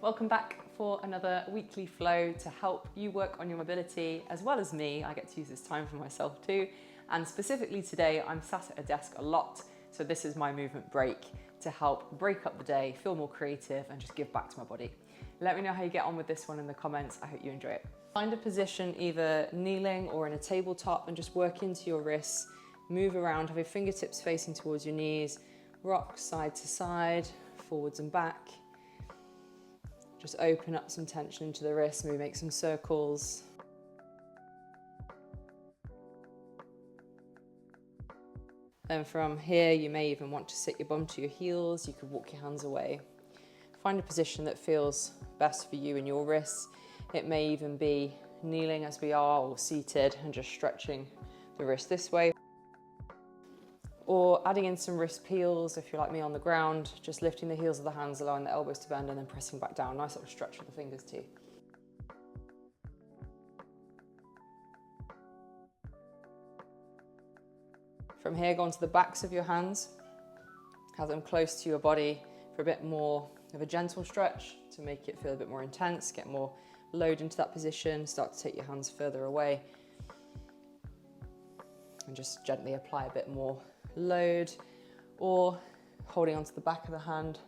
Welcome back for another weekly flow to help you work on your mobility as well as me. I get to use this time for myself too. And specifically today, I'm sat at a desk a lot. So this is my movement break to help break up the day, feel more creative and just give back to my body. Let me know how you get on with this one in the comments. I hope you enjoy it. Find a position either kneeling or in a tabletop and just work into your wrists. Move around, have your fingertips facing towards your knees. Rock side to side, forwards and back. Just open up some tension into the wrists, maybe make some circles. Then from here, you may even want to sit your bum to your heels. You could walk your hands away. Find a position that feels best for you and your wrists. It may even be kneeling as we are or seated and just stretching the wrist this way. Or adding in some wrist peels if you're like me on the ground, just lifting the heels of the hands, allowing the elbows to bend and then pressing back down. Nice little stretch with the fingers too. From here, go onto the backs of your hands. Have them close to your body for a bit more of a gentle stretch to make it feel a bit more intense, get more load into that position, start to take your hands further away and just gently apply a bit more load, or holding onto the back of the hand,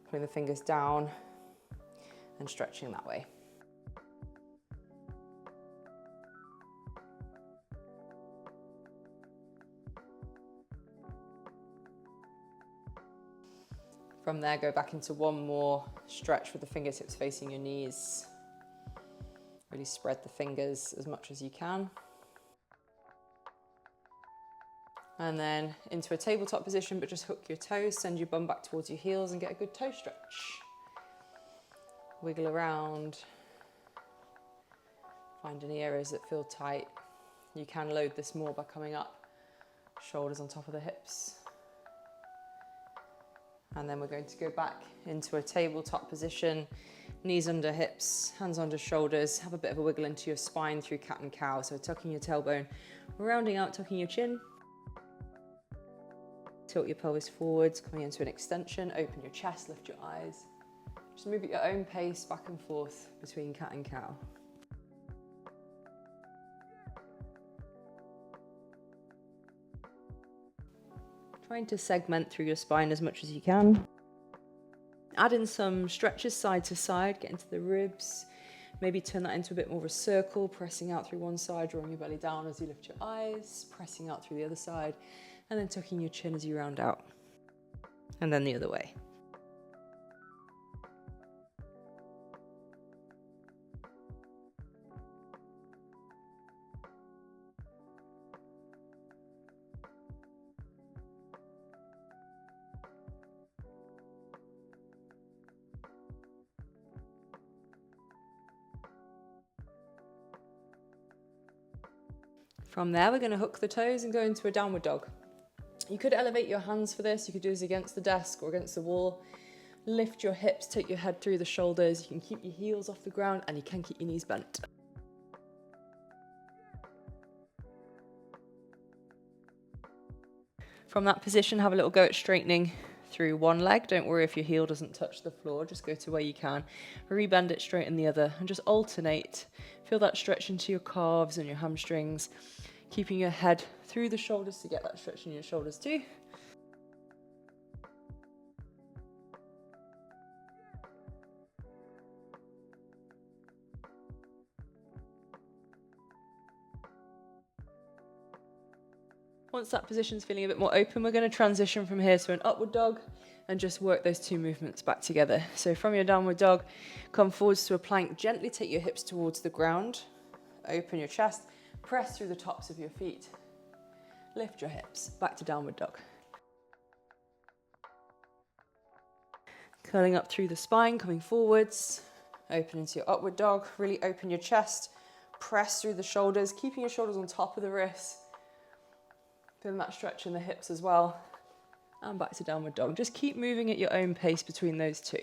putting the fingers down and stretching that way. From there, go back into one more stretch with the fingertips facing your knees. Really spread the fingers as much as you can. And then into a tabletop position, but just hook your toes, send your bum back towards your heels and get a good toe stretch. Wiggle around. Find any areas that feel tight. You can load this more by coming up, shoulders on top of the hips. And then we're going to go back into a tabletop position, knees under hips, hands under shoulders. Have a bit of a wiggle into your spine through cat and cow. So tucking your tailbone, rounding out, tucking your chin. Tilt your pelvis forwards, coming into an extension, open your chest, lift your eyes. Just move at your own pace back and forth between cat and cow. Trying to segment through your spine as much as you can. Add in some stretches side to side, get into the ribs. Maybe turn that into a bit more of a circle, pressing out through one side, drawing your belly down as you lift your eyes, pressing out through the other side, and then tucking your chin as you round out. And then the other way. From there, we're going to hook the toes and go into a downward dog. You could elevate your hands for this. You could do this against the desk or against the wall. Lift your hips, take your head through the shoulders. You can keep your heels off the ground and you can keep your knees bent. From that position, have a little go at straightening through one leg. Don't worry if your heel doesn't touch the floor. Just go to where you can. Rebend it, straighten the other and just alternate. Feel that stretch into your calves and your hamstrings. Keeping your head through the shoulders to get that stretch in your shoulders too. Once that position's feeling a bit more open, we're going to transition from here to an upward dog and just work those two movements back together. So from your downward dog, come forwards to a plank, gently take your hips towards the ground, open your chest, press through the tops of your feet. Lift your hips, back to downward dog. Curling up through the spine, coming forwards, open into your upward dog, really open your chest, press through the shoulders, keeping your shoulders on top of the wrists. Feeling that stretch in the hips as well. And back to downward dog. Just keep moving at your own pace between those two.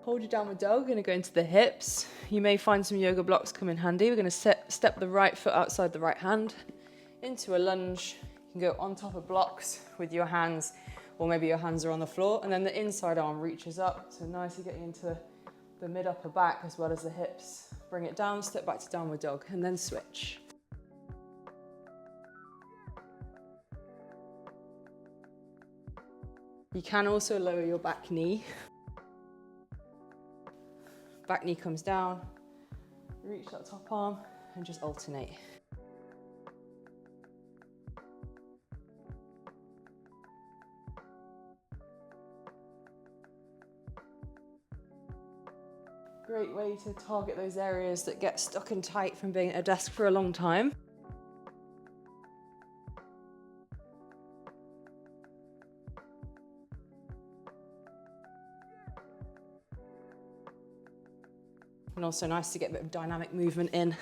Hold your downward dog, we're gonna go into the hips. You may find some yoga blocks come in handy. We're gonna step the right foot outside the right hand into a lunge. You can go on top of blocks with your hands, or maybe your hands are on the floor, and then the inside arm reaches up. So nicely getting into the mid upper back as well as the hips. Bring it down, step back to downward dog, and then switch. You can also lower your back knee. Back knee comes down, reach that top arm, and just alternate. Great way to target those areas that get stuck and tight from being at a desk for a long time. And also nice to get a bit of dynamic movement in.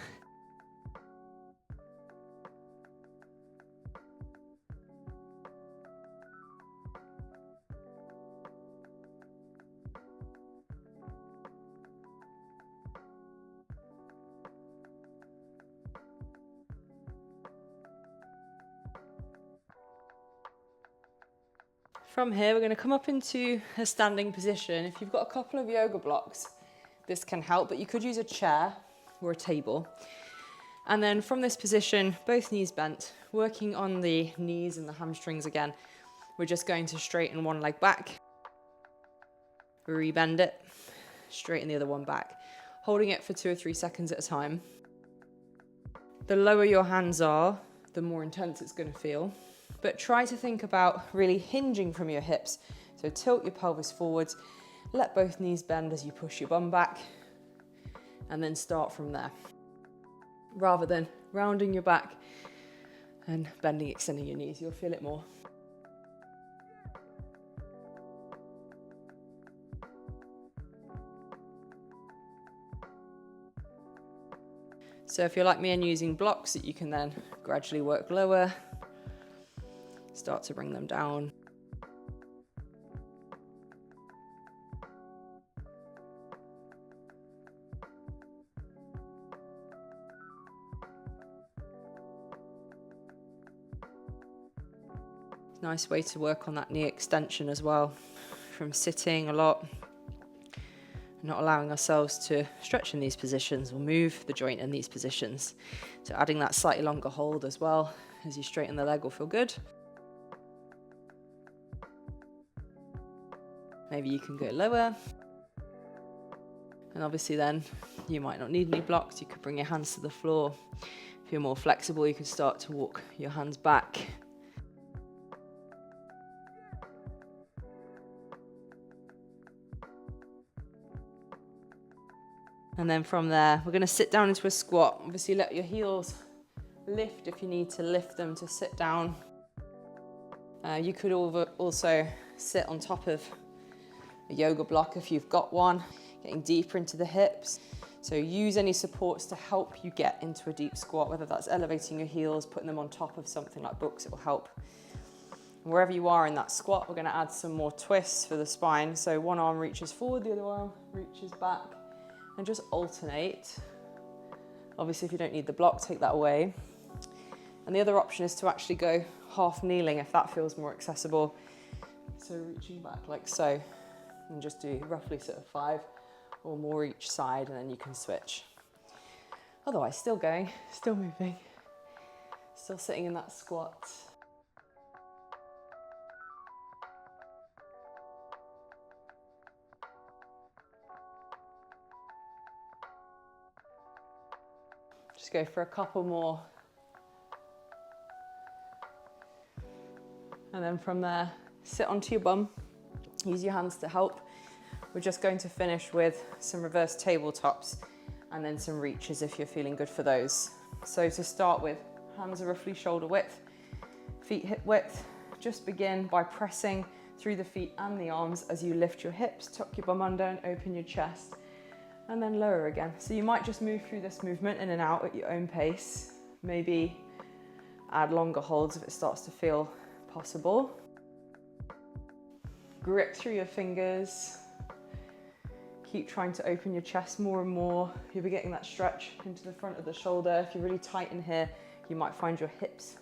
From here, we're going to come up into a standing position. If you've got a couple of yoga blocks, this can help, but you could use a chair or a table. And then from this position, both knees bent, working on the knees and the hamstrings again. We're just going to straighten one leg back, rebend it, straighten the other one back, holding it for 2 or 3 seconds at a time. The lower your hands are, the more intense it's going to feel. But try to think about really hinging from your hips. So tilt your pelvis forwards, let both knees bend as you push your bum back, and then start from there. Rather than rounding your back and bending, extending your knees, you'll feel it more. So if you're like me and using blocks that you can then gradually work lower, start to bring them down. Nice way to work on that knee extension as well, from sitting a lot, not allowing ourselves to stretch in these positions or move the joint in these positions. So adding that slightly longer hold as well as you straighten the leg will feel good. Maybe you can go lower. And obviously then you might not need any blocks. You could bring your hands to the floor. If you're more flexible, you could start to walk your hands back. And then from there, we're going to sit down into a squat. Obviously let your heels lift if you need to lift them to sit down. You could also sit on top of a yoga block if you've got one, getting deeper into the hips. So use any supports to help you get into a deep squat, whether that's elevating your heels, putting them on top of something like books, it will help. Wherever you are in that squat, we're going to add some more twists for the spine. So one arm reaches forward, the other arm reaches back, and just alternate. Obviously, if you don't need the block, take that away. And the other option is to actually go half kneeling if that feels more accessible. So reaching back like so, and just do roughly sort of 5 or more each side, and then you can switch. Otherwise, still going, still moving, still sitting in that squat. Just go for a couple more. And then from there, sit onto your bum. Use your hands to help. We're just going to finish with some reverse tabletops and then some reaches if you're feeling good for those. So to start with, hands are roughly shoulder width, feet hip width. Just begin by pressing through the feet and the arms as you lift your hips, tuck your bum under and open your chest, and then lower again. So you might just move through this movement in and out at your own pace. Maybe add longer holds if it starts to feel possible. Grip through your fingers. Keep trying to open your chest more and more. You'll be getting that stretch into the front of the shoulder. If you're really tight in here, you might find your hips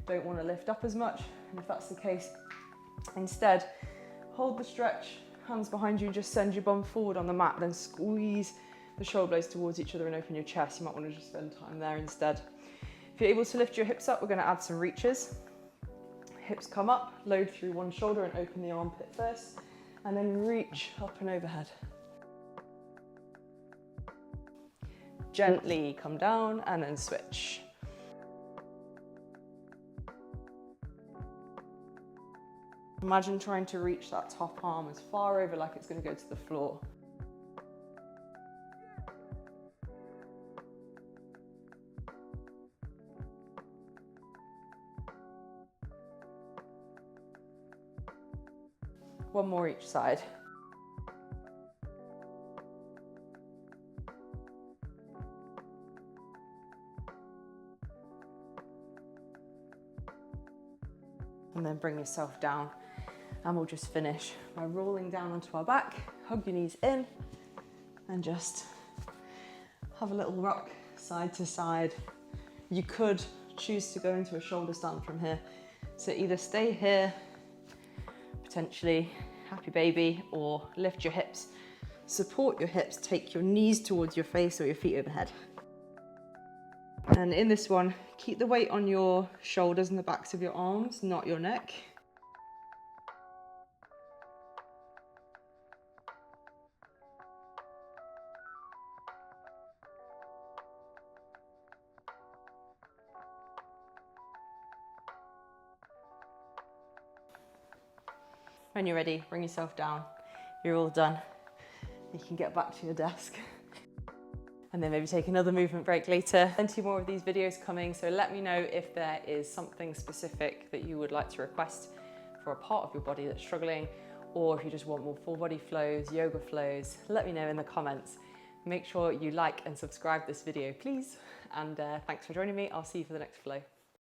don't want to lift up as much. And if that's the case, instead, hold the stretch, hands behind you, just send your bum forward on the mat, then squeeze the shoulder blades towards each other and open your chest. You might want to just spend time there instead. If you're able to lift your hips up, we're going to add some reaches. Hips come up, load through one shoulder and open the armpit first, and then reach up and overhead. Gently come down and then switch. Imagine trying to reach that top arm as far over like it's going to go to the floor. One more each side. And then bring yourself down. And we'll just finish by rolling down onto our back, hug your knees in, and just have a little rock side to side. You could choose to go into a shoulder stand from here. So either stay here, potentially happy baby, or lift your hips, support your hips, take your knees towards your face or your feet overhead. And in this one, keep the weight on your shoulders and the backs of your arms, not your neck. When you're ready, bring yourself down. You're all done. You can get back to your desk. And then maybe take another movement break later. Plenty more of these videos coming, so let me know if there is something specific that you would like to request for a part of your body that's struggling, or if you just want more full body flows, yoga flows, let me know in the comments. Make sure you like and subscribe this video, please. And thanks for joining me. I'll see you for the next flow.